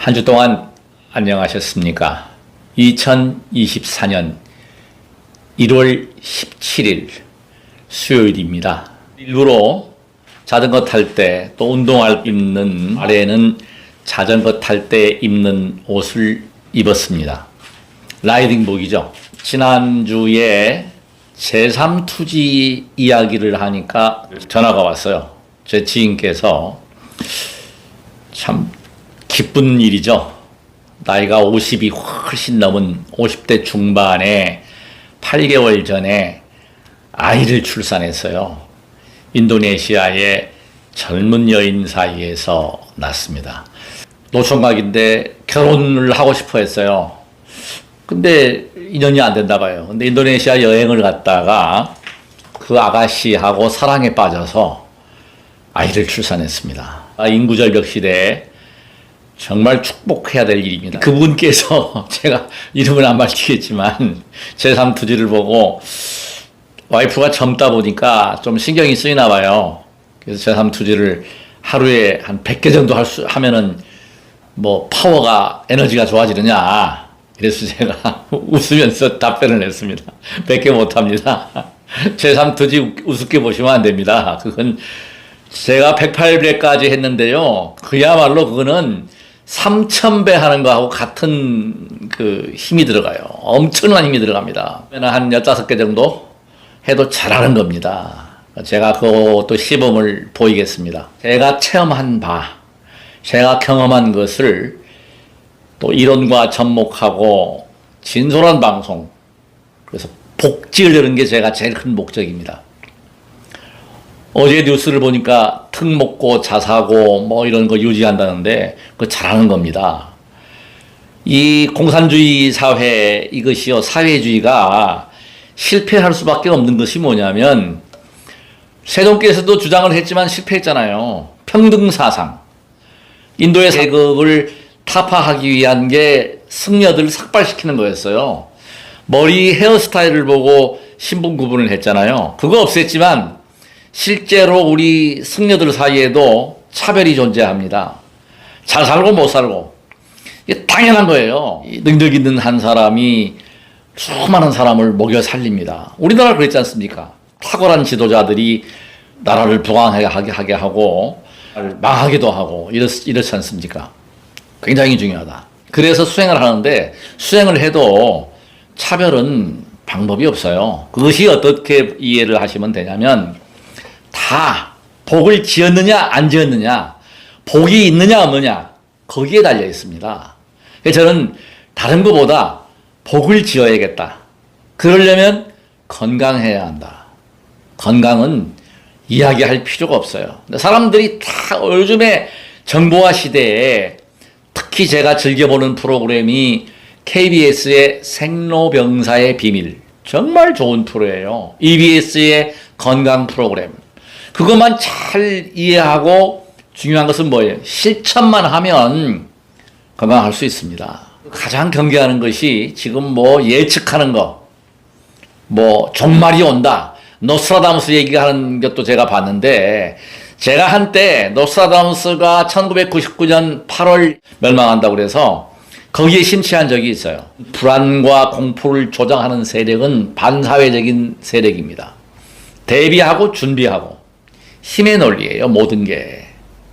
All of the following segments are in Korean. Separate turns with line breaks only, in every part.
한 주 동안 안녕하셨습니까? 2024년 1월 17일 수요일입니다. 일부러 자전거 탈 때 또 운동할 입는 아래에는 자전거 탈 때 입는 옷을 입었습니다. 라이딩복이죠. 지난주에 제3투지 이야기를 하니까 전화가 왔어요. 제 지인께서 참 기쁜 일이죠. 나이가 50이 훨씬 넘은 50대 중반에 8개월 전에 아이를 출산했어요. 인도네시아의 젊은 여인 사이에서 낳습니다. 노총각인데 결혼을 하고 싶어 했어요. 근데 인연이 안 된다 봐요. 근데 인도네시아 여행을 갔다가 그 아가씨하고 사랑에 빠져서 아이를 출산했습니다. 인구절벽 시대에 정말 축복해야 될 일입니다. 그분께서 제가 이름은 안 밝히겠지만 제3투지를 보고 와이프가 젊다 보니까 좀 신경이 쓰이나 봐요. 그래서 제3투지를 하루에 한 100개 정도 하면은 뭐 파워가 에너지가 좋아지느냐. 그래서 제가 웃으면서 답변을 했습니다. 100개 못합니다. 제3투지 우습게 보시면 안 됩니다. 그건 제가 108배까지 했는데요. 그야말로 그거는 3000배 하는 거하고 같은 그 힘이 들어가요. 엄청난 힘이 들어갑니다. 한 15개 정도 해도 잘하는 겁니다. 제가 그것도 시범을 보이겠습니다. 제가 체험한 바, 제가 경험한 것을 또 이론과 접목하고 진솔한 방송, 그래서 복지를 내는 게 제가 제일 큰 목적입니다. 어제 뉴스를 보니까 특목고 자사고 뭐 이런 거 유지한다는데 그거 잘하는 겁니다. 이 공산주의 사회 이것이요, 사회주의가 실패할 수밖에 없는 것이 뭐냐면 세종께서도 주장을 했지만 실패했잖아요. 평등사상. 인도의 계급을 타파하기 위한 게 승려들을 삭발시키는 거였어요. 머리 헤어스타일을 보고 신분 구분을 했잖아요. 그거 없앴지만 실제로 우리 승려들 사이에도 차별이 존재합니다. 잘 살고 못 살고. 이게 당연한 거예요. 능력 있는 한 사람이 수많은 사람을 먹여 살립니다. 우리나라 그랬지 않습니까? 탁월한 지도자들이 나라를 부강하게 하고 망하기도 하고 이렇지 않습니까? 굉장히 중요하다. 그래서 수행을 하는데 수행을 해도 차별은 방법이 없어요. 그것이 어떻게 이해를 하시면 되냐면 다 복을 지었느냐 안 지었느냐, 복이 있느냐 없느냐 거기에 달려 있습니다. 그래서 저는 다른 것보다 복을 지어야겠다. 그러려면 건강해야 한다. 건강은 이야기할 필요가 없어요. 사람들이 다 요즘에 정보화 시대에 특히 제가 즐겨보는 프로그램이 KBS의 생로병사의 비밀. 정말 좋은 프로예요. EBS의 건강 프로그램. 그것만 잘 이해하고 중요한 것은 뭐예요? 실천만 하면 건강할 수 있습니다. 가장 경계하는 것이 지금 뭐 예측하는 거, 뭐 종말이 온다. 노스트라다무스 얘기하는 것도 제가 봤는데 제가 한때 노스트라다무스가 1999년 8월 멸망한다고 그래서 거기에 심취한 적이 있어요. 불안과 공포를 조장하는 세력은 반사회적인 세력입니다. 대비하고 준비하고 힘의 논리예요. 모든 게.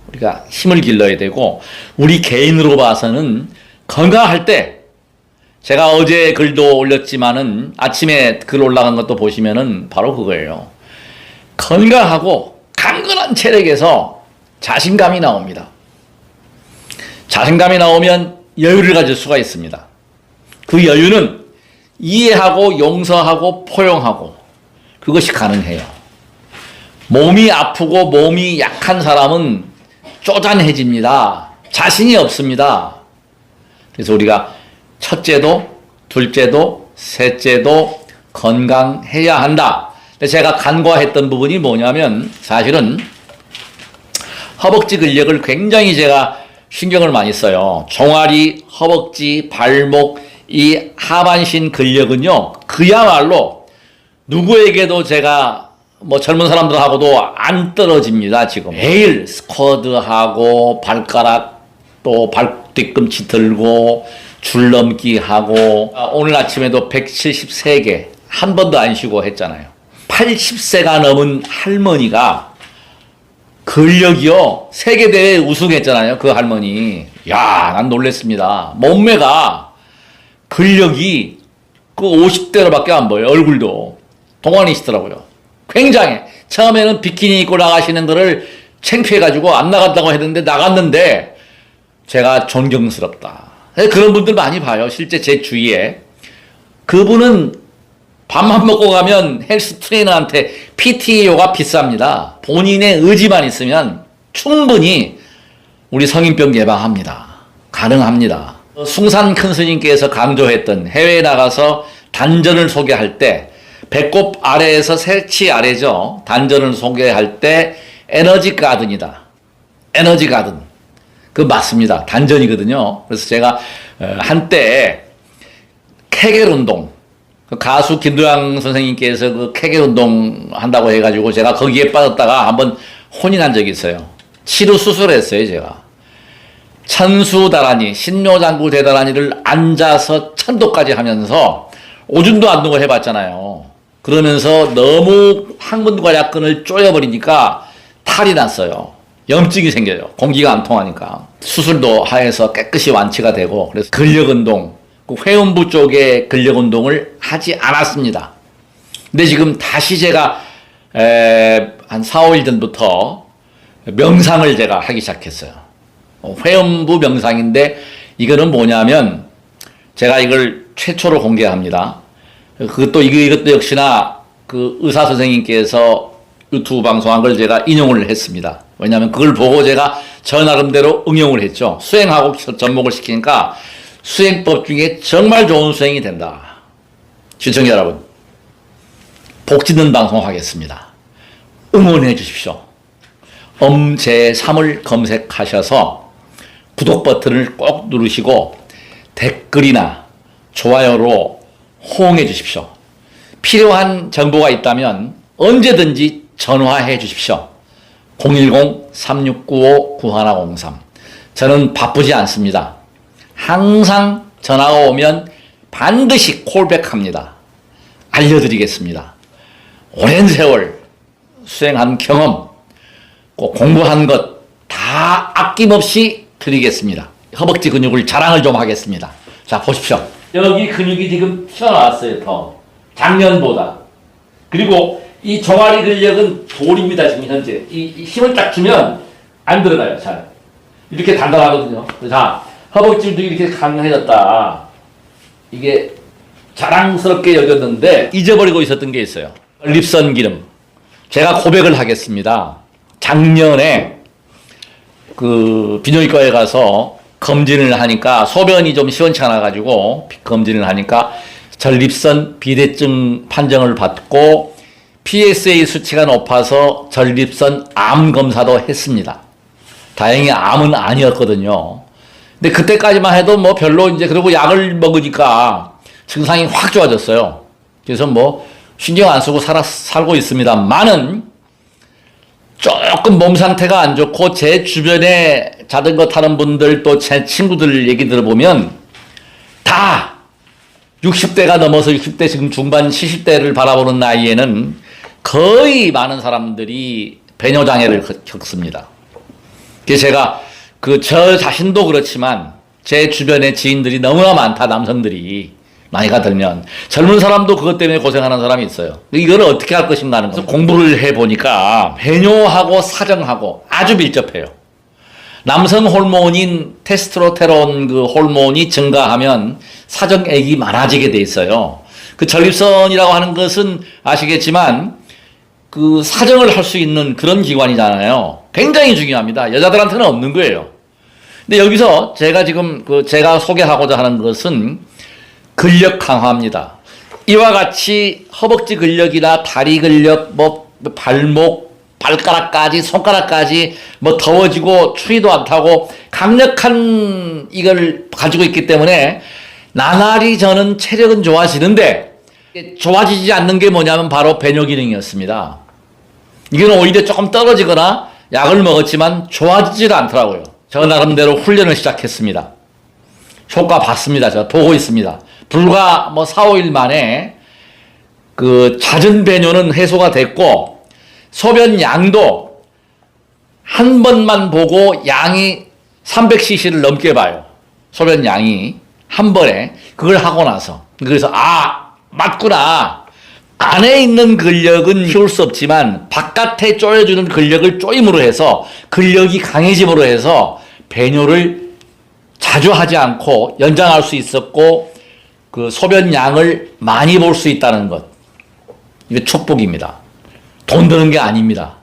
우리가 힘을 길러야 되고 우리 개인으로 봐서는 건강할 때 제가 어제 글도 올렸지만은 아침에 글 올라간 것도 보시면은 바로 그거예요. 건강하고 강건한 체력에서 자신감이 나옵니다. 자신감이 나오면 여유를 가질 수가 있습니다. 그 여유는 이해하고 용서하고 포용하고 그것이 가능해요. 몸이 아프고 몸이 약한 사람은 쪼잔해집니다. 자신이 없습니다. 그래서 우리가 첫째도 둘째도 셋째도 건강해야 한다. 제가 간과했던 부분이 뭐냐면 사실은 허벅지 근력을 굉장히 제가 신경을 많이 써요. 종아리, 허벅지, 발목, 이 하반신 근력은요 그야말로 누구에게도 제가 뭐 젊은 사람들하고도 안 떨어집니다. 지금 매일 스쿼트하고 발가락 또 뒤꿈치 들고 줄넘기 하고 오늘 아침에도 173개 한 번도 안 쉬고 했잖아요. 80세가 넘은 할머니가 근력이요 세계대회 우승했잖아요. 그 할머니. 야, 난 놀랬습니다. 몸매가 근력이 그 50대로밖에 안 보여요. 얼굴도 동안이시더라고요. 굉장해. 처음에는 비키니 입고 나가시는 거를 창피해가지고 안 나간다고 했는데 나갔는데 제가 존경스럽다. 그런 분들 많이 봐요. 실제 제 주위에. 그분은 밥만 먹고 가면 헬스 트레이너한테 PT요가 비쌉니다. 본인의 의지만 있으면 충분히 우리 성인병 예방합니다. 가능합니다. 숭산 큰 스님께서 강조했던 해외에 나가서 단전을 소개할 때 배꼽 아래에서 새치 아래죠. 단전을 소개할 때 에너지 가든이다. 에너지 가든. 그 맞습니다. 단전이거든요. 그래서 제가 한때 케겔 운동, 가수 김도영 선생님께서 그 케겔 운동 한다고 해가지고 제가 거기에 빠졌다가 한번 혼인한 적이 있어요. 치료 수술했어요, 제가. 천수다라니, 신묘장구 대다라니를 앉아서 천도까지 하면서 오줌도 안 누고 해봤잖아요. 그러면서 너무 항문과 약근을 쪼여버리니까 탈이 났어요. 염증이 생겨요. 공기가 안 통하니까. 수술도 하여서 깨끗이 완치가 되고, 그래서 근력운동, 그 회음부 쪽에 근력운동을 하지 않았습니다. 근데 지금 다시 제가 한 4, 5일 전부터 명상을 제가 하기 시작했어요. 회음부 명상인데 이거는 뭐냐면 제가 이걸 최초로 공개합니다. 이것도 역시나 그 의사 선생님께서 유튜브 방송한 걸 제가 인용을 했습니다. 왜냐하면 그걸 보고 제가 저 나름대로 응용을 했죠. 수행하고 접목을 시키니까 수행법 중에 정말 좋은 수행이 된다. 시청자 여러분, 복 짓는 방송 하겠습니다. 응원해 주십시오. 제3을 검색하셔서 구독 버튼을 꼭 누르시고 댓글이나 좋아요로 호응해 주십시오. 필요한 정보가 있다면 언제든지 전화해 주십시오. 010-3695-9103. 저는 바쁘지 않습니다. 항상 전화가 오면 반드시 콜백합니다. 알려드리겠습니다. 오랜 세월 수행한 경험, 꼭 공부한 것 다 아낌없이 드리겠습니다. 허벅지 근육을 자랑을 좀 하겠습니다. 자, 보십시오. 여기 근육이 지금 튀어나왔어요. 더 작년보다. 그리고 이 종아리 근력은 돌입니다. 지금 현재 이 힘을 딱 주면 안 들어가요. 잘 이렇게 단단하거든요. 자, 허벅지도 이렇게 강해졌다. 이게 자랑스럽게 여겼는데 잊어버리고 있었던 게 있어요. 전립선 기능. 제가 고백을 하겠습니다. 작년에 그 비뇨기과에 가서 검진을 하니까 소변이 좀 시원치 않아 가지고 검진을 하니까 전립선 비대증 판정을 받고 PSA 수치가 높아서 전립선 암 검사도 했습니다. 다행히 암은 아니었거든요. 근데 그때까지만 해도 뭐 별로 이제 그리고 약을 먹으니까 증상이 확 좋아졌어요. 그래서 뭐 신경 안 쓰고 살고 있습니다만은 조금 몸 상태가 안 좋고 제 주변에 자전거 타는 분들 또 제 친구들 얘기 들어보면 다 60대가 넘어서 60대 지금 중반 70대를 바라보는 나이에는 거의 많은 사람들이 배뇨장애를 겪습니다. 그래서 제가 저 자신도 그렇지만 제 주변에 지인들이 너무나 많다. 남성들이 나이가 들면 젊은 사람도 그것 때문에 고생하는 사람이 있어요. 이걸 어떻게 할 것인가 하는 거죠. 공부를 해보니까 배뇨하고 사정하고 아주 밀접해요. 남성 호르몬인 테스토스테론 그 호르몬이 증가하면 사정액이 많아지게 돼 있어요. 그 전립선이라고 하는 것은 아시겠지만 그 사정을 할 수 있는 그런 기관이잖아요. 굉장히 중요합니다. 여자들한테는 없는 거예요. 근데 여기서 제가 지금 제가 소개하고자 하는 것은 근력 강화입니다. 이와 같이 허벅지 근력이나 다리 근력, 뭐 발목, 발가락까지, 손가락까지 뭐 더워지고 추위도 안 타고 강력한 이걸 가지고 있기 때문에 나날이 저는 체력은 좋아지는데 좋아지지 않는 게 뭐냐면 바로 배뇨 기능이었습니다. 이건 오히려 조금 떨어지거나 약을 먹었지만 좋아지질 않더라고요. 저 나름대로 훈련을 시작했습니다. 효과 봤습니다. 제가 보고 있습니다. 불과 뭐 4, 5일 만에 그 잦은 배뇨는 해소가 됐고, 소변 양도 한 번만 보고 양이 300cc를 넘게 봐요. 소변 양이 한 번에. 그걸 하고 나서. 그래서 맞구나. 안에 있는 근력은 키울 수 없지만 바깥에 쪼여주는 근력을 쪼임으로 해서 근력이 강해짐으로 해서 배뇨를 자주 하지 않고 연장할 수 있었고 그 소변 양을 많이 볼 수 있다는 것. 이게 축복입니다. 돈 드는 게 아닙니다.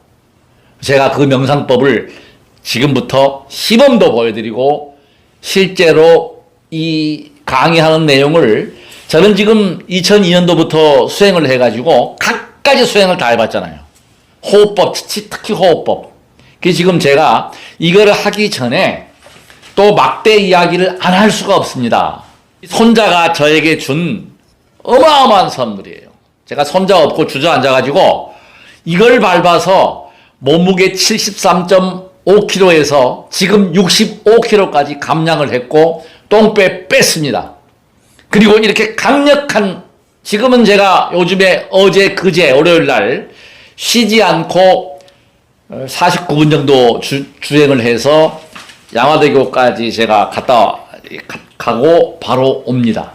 제가 그 명상법을 지금부터 시범도 보여드리고 실제로 이 강의하는 내용을 저는 지금 2002년도부터 수행을 해가지고 각가지 수행을 다 해봤잖아요. 호흡법, 특히 호흡법. 그래서 지금 제가 이거를 하기 전에 또 막대 이야기를 안 할 수가 없습니다. 손자가 저에게 준 어마어마한 선물이에요. 제가 손자 없고 주저앉아가지고 이걸 밟아서 몸무게 73.5kg에서 지금 65kg까지 감량을 했고 똥배 뺐습니다. 그리고 이렇게 강력한, 지금은 제가 요즘에 어제 그제 월요일 날 쉬지 않고 49분 정도 주행을 해서 양화대교까지 제가 가고 바로 옵니다.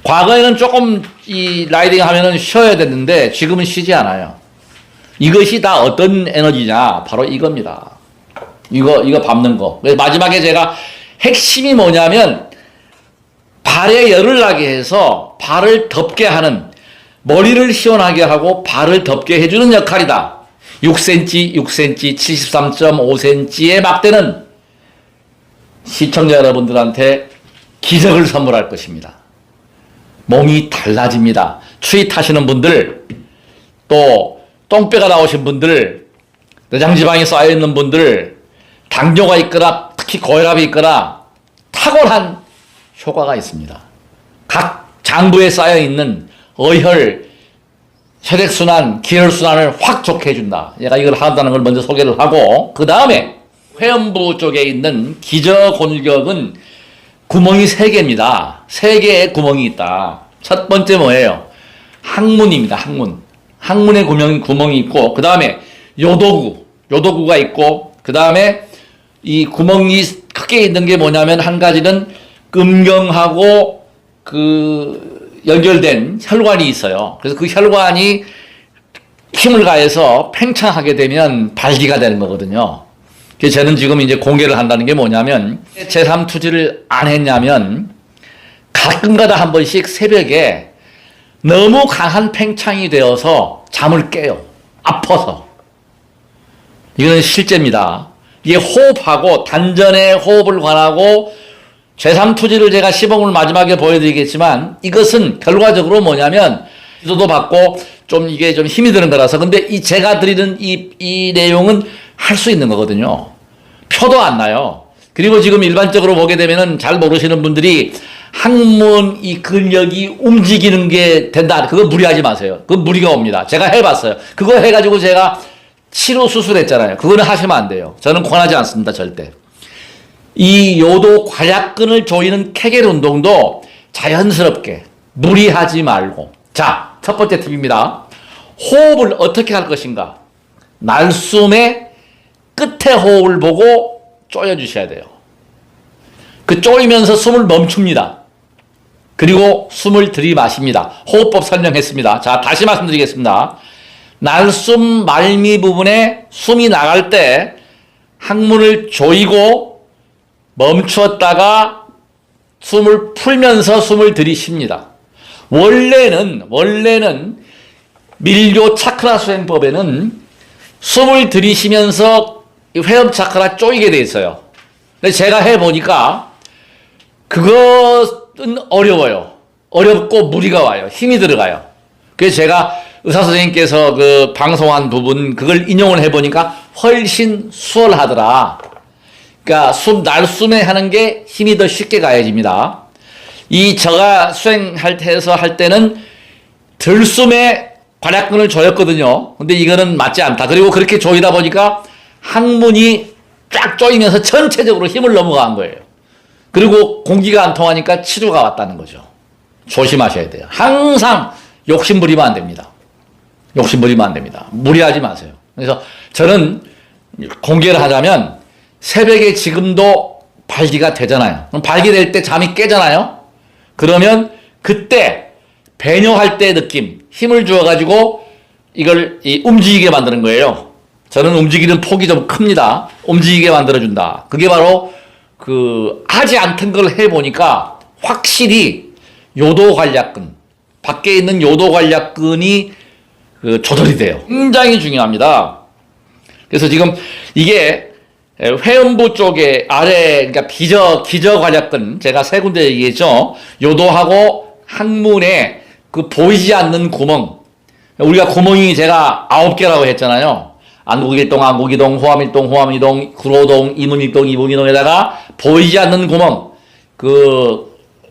과거에는 조금 이 라이딩 하면은 쉬어야 됐는데 지금은 쉬지 않아요. 이것이 다 어떤 에너지냐? 바로 이겁니다. 이거 밟는 거. 마지막에 제가 핵심이 뭐냐면 발에 열을 나게 해서 발을 덥게 하는, 머리를 시원하게 하고 발을 덥게 해주는 역할이다. 6cm, 73.5cm의 막대는 시청자 여러분들한테 기적을 선물할 것입니다. 몸이 달라집니다. 추위 타시는 분들, 또 똥배가 나오신 분들, 내장지방이 쌓여있는 분들, 당뇨가 있거나 특히 고혈압이 있거나 탁월한 효과가 있습니다. 각 장부에 쌓여있는 어혈, 혈액순환, 기혈순환을 확 좋게 해준다. 얘가 이걸 한다는 걸 먼저 소개를 하고, 그 다음에 회음부 쪽에 있는 기저곤격은 구멍이 3개입니다. 3개의 구멍이 있다. 첫 번째 뭐예요? 항문입니다. 항문에 구멍이 있고, 그 다음에 요도구가 있고, 그 다음에 이 구멍이 크게 있는 게 뭐냐면 한 가지는 음경하고 그 연결된 혈관이 있어요. 그래서 그 혈관이 힘을 가해서 팽창하게 되면 발기가 되는 거거든요. 그래서 저는 지금 이제 공개를 한다는 게 뭐냐면 제3투지를 안 했냐면 가끔가다 한 번씩 새벽에 너무 강한 팽창이 되어서 잠을 깨요. 아파서. 이건 실제입니다. 이게 호흡하고 단전의 호흡을 관하고 제3투지를 제가 시범을 마지막에 보여드리겠지만 이것은 결과적으로 뭐냐면 지도도 받고 좀 이게 좀 힘이 드는 거라서 근데 이 제가 드리는 이 내용은 할 수 있는 거거든요. 표도 안 나요. 그리고 지금 일반적으로 보게 되면은 잘 모르시는 분들이 항문 이 근력이 움직이는 게 된다. 그거 무리하지 마세요. 그거 무리가 옵니다. 제가 해봤어요. 그거 해가지고 제가 치료 수술했잖아요. 그거는 하시면 안 돼요. 저는 권하지 않습니다. 절대. 이 요도 괄약근을 조이는 케겔 운동도 자연스럽게 무리하지 말고. 자, 첫 번째 팁입니다. 호흡을 어떻게 할 것인가? 날숨의 끝에 호흡을 보고 쪼여주셔야 돼요. 그 쪼이면서 숨을 멈춥니다. 그리고 숨을 들이마십니다. 호흡법 설명했습니다. 자, 다시 말씀드리겠습니다. 날숨 말미 부분에 숨이 나갈 때 항문을 조이고 멈추었다가 숨을 풀면서 숨을 들이쉽니다. 원래는 밀교 차크라 수행법에는 숨을 들이쉬면서 회음 차크라 쪼이게 돼 있어요. 근데 제가 해보니까 그것은 어려워요. 어렵고 무리가 와요. 힘이 들어가요. 그래서 제가 의사 선생님께서 그 방송한 부분 그걸 인용을 해보니까 훨씬 수월하더라. 그러니까 날숨에 하는 게 힘이 더 쉽게 가해집니다. 제가 수행할 때는 들숨에 괄약근을 조였거든요. 근데 이거는 맞지 않다. 그리고 그렇게 조이다 보니까 항문이 쫙 조이면서 전체적으로 힘을 넘어간 거예요. 그리고 공기가 안 통하니까 치료가 왔다는 거죠. 조심하셔야 돼요. 항상 욕심 부리면 안 됩니다. 욕심 부리면 안 됩니다. 무리하지 마세요. 그래서 저는 공개를 하자면 새벽에 지금도 발기가 되잖아요. 그럼 발기될 때 잠이 깨잖아요. 그러면 그때 배뇨할 때 느낌, 힘을 주어가지고 이걸 움직이게 만드는 거예요. 저는 움직이는 폭이 좀 큽니다. 움직이게 만들어준다. 그게 바로 하지 않던 걸 해보니까 확실히 요도관략근, 밖에 있는 요도관략근이 조절이 돼요. 굉장히 중요합니다. 그래서 지금 이게 회음부 쪽에 아래, 그러니까 기저관략근, 제가 세 군데 얘기했죠. 요도하고 항문에 보이지 않는 구멍. 우리가 구멍이 제가 9개라고 했잖아요. 안국일동, 안국이동, 호암일동, 호암이동, 구로동, 이문일동, 이문이동에다가 보이지 않는 구멍.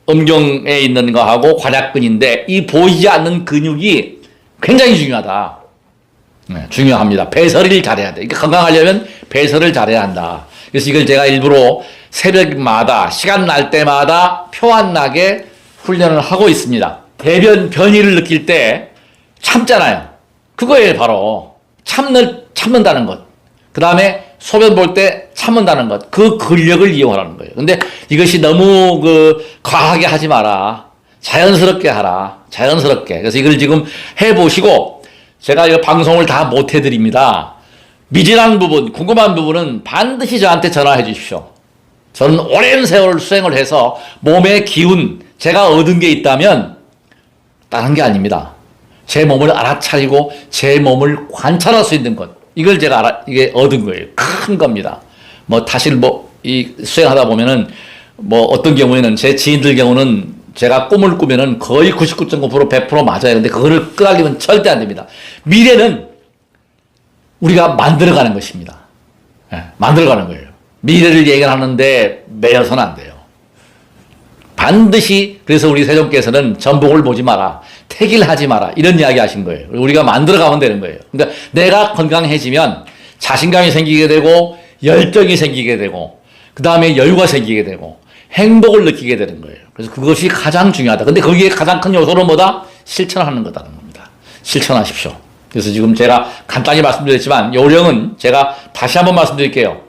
음경에 있는 거하고 관략근인데 이 보이지 않는 근육이 굉장히 중요하다. 네, 중요합니다. 배설을 잘해야 돼. 건강하려면 배설을 잘해야 한다. 그래서 이걸 제가 일부러 새벽마다 시간 날 때마다 표 안 나게 훈련을 하고 있습니다. 배변 변이를 느낄 때 참잖아요. 그거예요, 바로. 참는다는 것. 그 다음에 소변 볼 때 참는다는 것. 그 근력을 이용하라는 거예요. 근데 이것이 너무 과하게 하지 마라. 자연스럽게 하라. 자연스럽게. 그래서 이걸 지금 해보시고, 제가 이 방송을 다 못 해드립니다. 미진한 부분, 궁금한 부분은 반드시 저한테 전화해 주십시오. 저는 오랜 세월 수행을 해서 몸의 기운, 제가 얻은 게 있다면 다른 게 아닙니다. 제 몸을 알아차리고 제 몸을 관찰할 수 있는 것. 이걸 제가 이게 얻은 거예요. 큰 겁니다. 사실 수행하다 보면은 어떤 경우에는 제 지인들 경우는 제가 꿈을 꾸면은 거의 99.9% 100% 맞아요. 근데 그거를 끄달리면 절대 안 됩니다. 미래는 우리가 만들어가는 것입니다. 네, 만들어가는 거예요. 미래를 얘기하는데 매여서는 안 돼요. 반드시 그래서 우리 세종께서는 전복을 보지 마라. 택일하지 마라. 이런 이야기 하신 거예요. 우리가 만들어가면 되는 거예요. 그러니까 내가 건강해지면 자신감이 생기게 되고 열정이 생기게 되고 그 다음에 여유가 생기게 되고 행복을 느끼게 되는 거예요. 그래서 그것이 가장 중요하다. 근데 거기에 가장 큰 요소는 뭐다? 실천하는 거다는 겁니다. 실천하십시오. 그래서 지금 제가 간단히 말씀드렸지만 요령은 제가 다시 한번 말씀드릴게요.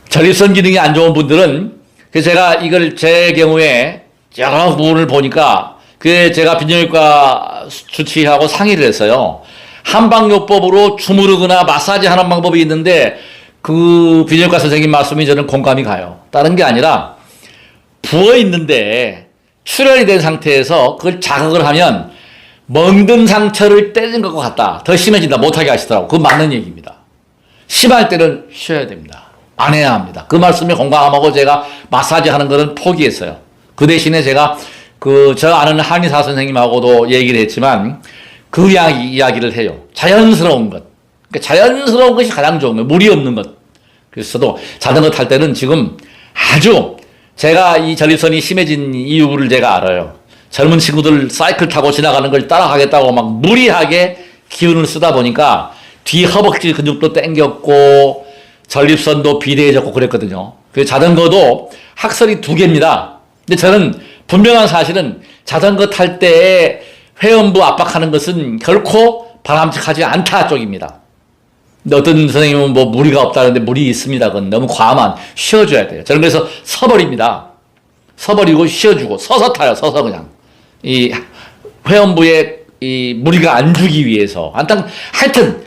전립선 기능이 안 좋은 분들은 그래서 제가 이걸 제 경우에 여러 부분을 보니까 제가 빈정외과 주치의하고 상의를 했어요. 한방요법으로 주무르거나 마사지 하는 방법이 있는데 빈정외과 선생님 말씀이 저는 공감이 가요. 다른 게 아니라 부어 있는데 출혈이 된 상태에서 그걸 자극을 하면 멍든 상처를 때린 것 같다. 더 심해진다. 못하게 하시더라고. 그건 맞는 얘기입니다. 심할 때는 쉬어야 됩니다. 안 해야 합니다. 그 말씀에 공감하고 제가 마사지 하는 거는 포기했어요. 그 대신에 제가 저 아는 한의사 선생님하고도 얘기를 했지만 그 이야기를 해요. 자연스러운 것. 그러니까 자연스러운 것이 가장 좋은 거예요. 무리 없는 것. 그래서 저도 자전거 탈 때는 지금 아주 제가 이 전립선이 심해진 이유를 제가 알아요. 젊은 친구들 사이클 타고 지나가는 걸 따라가겠다고 막 무리하게 기운을 쓰다 보니까 뒤 허벅지 근육도 땡겼고 전립선도 비대해졌고 그랬거든요. 그래서 자전거도 학설이 2개입니다. 근데 저는 분명한 사실은 자전거 탈 때 회음부 압박하는 것은 결코 바람직하지 않다 쪽입니다. 근데 어떤 선생님은 무리가 없다는데 무리 있습니다. 그건 너무 과하면 쉬어줘야 돼요. 저는 그래서 서버립니다. 서버리고 쉬어주고 서서 타요. 서서 그냥 이 회음부에 이 무리가 안 주기 위해서. 하여튼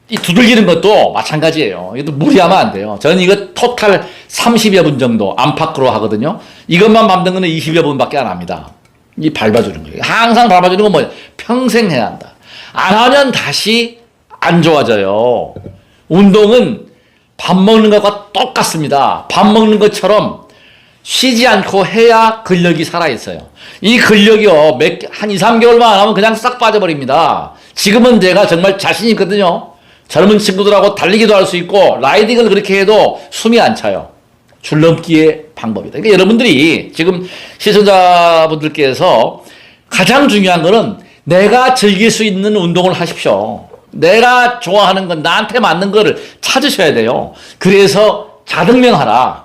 이 두들기는 것도 마찬가지예요. 이것도 무리하면 안 돼요. 저는 이거 토탈 30여 분 정도 안팎으로 하거든요. 이것만 밟는 거는 20여 분밖에 안 합니다. 이 밟아주는 거예요. 항상 밟아주는 건 뭐예요? 평생 해야 한다. 안 하면 다시 안 좋아져요. 운동은 밥 먹는 것과 똑같습니다. 밥 먹는 것처럼 쉬지 않고 해야 근력이 살아있어요. 이 근력이요, 한 2, 3개월만 안 하면 그냥 싹 빠져버립니다. 지금은 제가 정말 자신 있거든요. 젊은 친구들하고 달리기도 할 수 있고, 라이딩을 그렇게 해도 숨이 안 차요. 줄넘기의 방법이다. 그러니까 여러분들이 지금 시청자분들께서 가장 중요한 거는 내가 즐길 수 있는 운동을 하십시오. 내가 좋아하는 건 나한테 맞는 거를 찾으셔야 돼요. 그래서 자등명하라.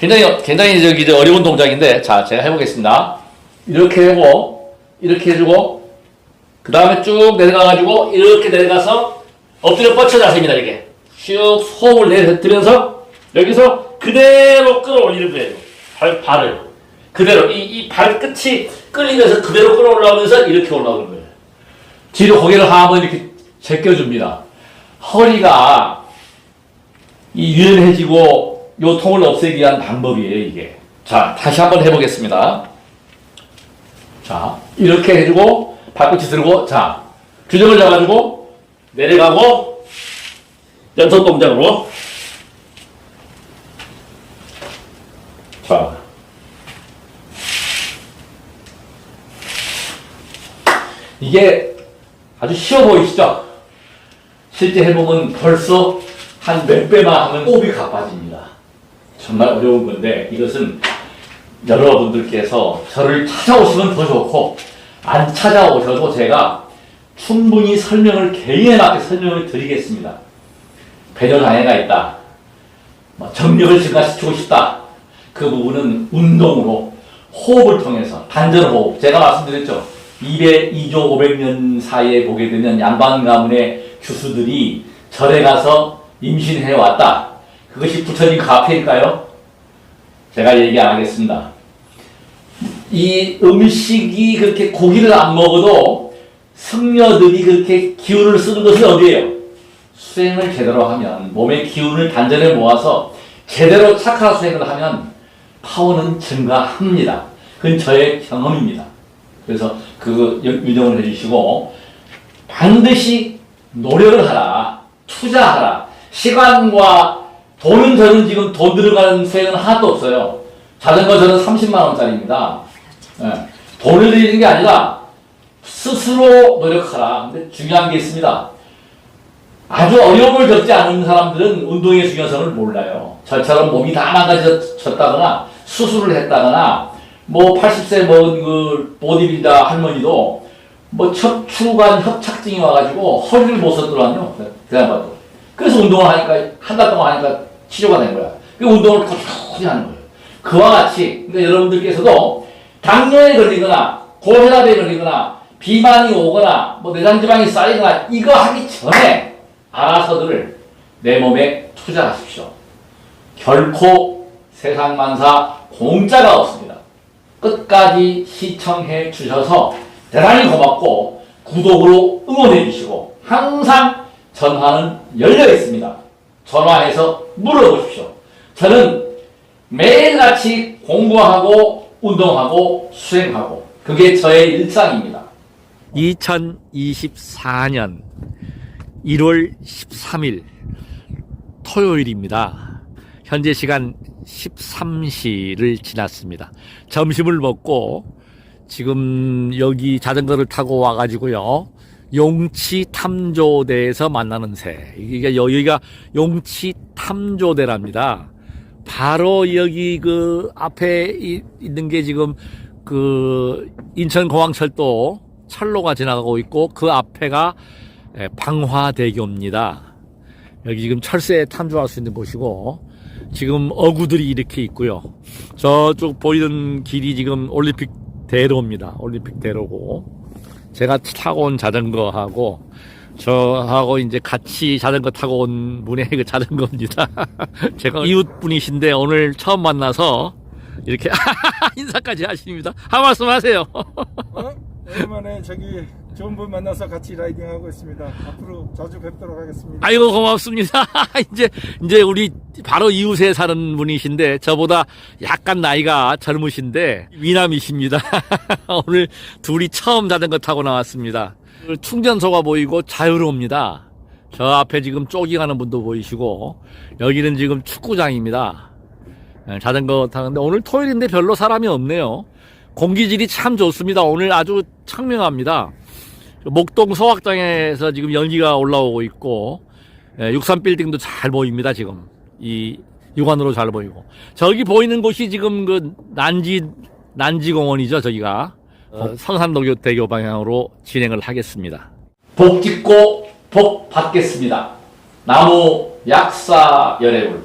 굉장히 어려운 동작인데, 자, 제가 해보겠습니다. 이렇게 하고, 이렇게 해주고, 그 다음에 쭉 내려가가지고, 이렇게 내려가서, 엎드려 뻗쳐 자세입니다, 이렇게. 슉 호흡을 내들면서, 여기서 그대로 끌어올리는 거예요. 발을. 그대로. 이 발끝이 끌리면서 그대로 끌어올라오면서 이렇게 올라오는 거예요. 뒤로 고개를 한번 이렇게 제껴줍니다. 허리가 유연해지고 요통을 없애기 위한 방법이에요, 이게. 자, 다시 한번 해보겠습니다. 자, 이렇게 해주고, 발꿈치 들고, 자, 균형을 잡아주고, 내려가고, 연속 동작으로. 자. 이게 아주 쉬워 보이시죠? 실제 해보면 벌써 한 몇 배만 하면 호흡이 가빠집니다. 정말 어려운 건데 이것은 여러분들께서 저를 찾아오시면 더 좋고 안 찾아오셔도 제가 충분히 개인에 맞게 설명을 드리겠습니다. 배뇨장애가 있다. 정력을 증가시키고 싶다. 그 부분은 운동으로 호흡을 통해서 단전호흡. 제가 말씀드렸죠. 2조 500년 사이에 보게 되면 양반 가문의 규수들이 절에 가서 임신해 왔다. 그것이 부처님 가폐일까요? 제가 얘기 안 하겠습니다. 이 음식이 그렇게 고기를 안 먹어도 승려들이 그렇게 기운을 쓰는 것은 어디예요? 수행을 제대로 하면 몸의 기운을 단전에 모아서 제대로 착화 수행을 하면 파워는 증가합니다. 그건 저의 경험입니다. 그래서 그 유념을 해주시고 반드시 노력을 하라. 투자하라. 시간과 돈은 저는 지금 돈 들어가는 수행은 하나도 없어요. 자전거 저는 30만 원짜리입니다. 네. 돈을 들이는 게 아니라 스스로 노력하라. 근데 중요한 게 있습니다. 아주 어려움을 겪지 않은 사람들은 운동의 중요성을 몰라요. 저처럼 몸이 다 망가졌다거나 수술을 했다거나 80세 먹은 그 보디빌더 할머니도 척추관 협착증이 와가지고 허리를 못 썼더라고요. 그냥 봐도. 그래서 운동을 하니까 한 달 동안 하니까 치료가 된 거야. 그 운동을 꾸준히 하는 거예요. 그와 같이 그러니까 여러분들께서도 당뇨에 걸리거나 고혈압에 걸리거나 비만이 오거나 내장지방이 쌓이거나 이거 하기 전에 알아서들 내 몸에 투자하십시오. 결코 세상만사 공짜가 없습니다. 끝까지 시청해 주셔서 대단히 고맙고 구독으로 응원해 주시고 항상 전화는 열려 있습니다. 전화해서 물어보십시오. 저는 매일같이 공부하고 운동하고 수행하고 그게 저의 일상입니다. 2024년 1월 13일 토요일입니다. 현재 시간 13시를 지났습니다. 점심을 먹고 지금 여기 자전거를 타고 와가지고요. 용치 탐조대에서 만나는 새. 이게 여기가 용치 탐조대랍니다. 바로 여기 그 앞에 있는 게 지금 그 인천공항철도 철로가 지나가고 있고 그 앞에가 방화대교입니다. 여기 지금 철새에 탐조할 수 있는 곳이고 지금 어구들이 이렇게 있고요. 저쪽 보이는 길이 지금 올림픽 대로입니다. 올림픽 대로고 제가 타고 온 자전거하고 저하고 이제 같이 자전거 타고 온 분의 그 자전거입니다. 제가 이웃분이신데 오늘 처음 만나서 이렇게 인사까지 하십니다. 한 말씀 하세요.
오랜만에 좋은 분 만나서 같이 라이딩하고 있습니다. 앞으로 자주 뵙도록 하겠습니다.
아이고 고맙습니다. 이제 우리 바로 이웃에 사는 분이신데 저보다 약간 나이가 젊으신데 미남이십니다. 오늘 둘이 처음 자전거 타고 나왔습니다. 충전소가 보이고 자유로웁니다. 저 앞에 지금 조깅하는 분도 보이시고 여기는 지금 축구장입니다. 자전거 타는데 오늘 토요일인데 별로 사람이 없네요. 공기질이 참 좋습니다. 오늘 아주 청명합니다. 목동 소학당에서 지금 연기가 올라오고 있고 63빌딩도 잘 보입니다. 지금 이 육안으로 잘 보이고 저기 보이는 곳이 지금 그 난지공원이죠. 저기가 성산대교 방향으로 진행을 하겠습니다. 복 짓고 복 받겠습니다. 나무 약사 열애울